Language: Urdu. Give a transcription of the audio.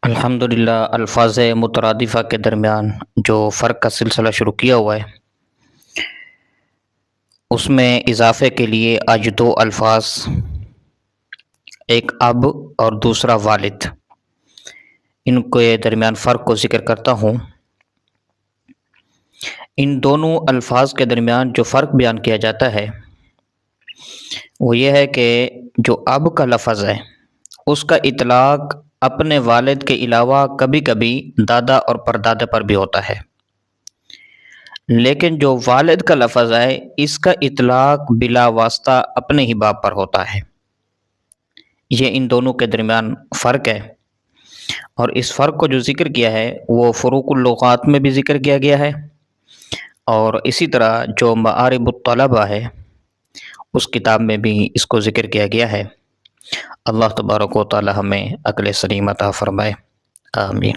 الحمدللہ الفاظ مترادفہ کے درمیان جو فرق کا سلسلہ شروع کیا ہوا ہے، اس میں اضافے کے لیے آج دو الفاظ، ایک اب اور دوسرا والد، ان کے درمیان فرق کو ذکر کرتا ہوں۔ ان دونوں الفاظ کے درمیان جو فرق بیان کیا جاتا ہے وہ یہ ہے کہ جو اب کا لفظ ہے اس کا اطلاق اپنے والد کے علاوہ کبھی کبھی دادا اور پردادا پر بھی ہوتا ہے، لیکن جو والد کا لفظ ہے اس کا اطلاق بلا واسطہ اپنے ہی باپ پر ہوتا ہے۔ یہ ان دونوں کے درمیان فرق ہے، اور اس فرق کو جو ذکر کیا ہے وہ فروق اللغات میں بھی ذکر کیا گیا ہے، اور اسی طرح جو معارب الطلبہ ہے اس کتاب میں بھی اس کو ذکر کیا گیا ہے۔ اللہ تبارک و تعالی ہمیں عقل سلیم عطا فرمائے، آمین۔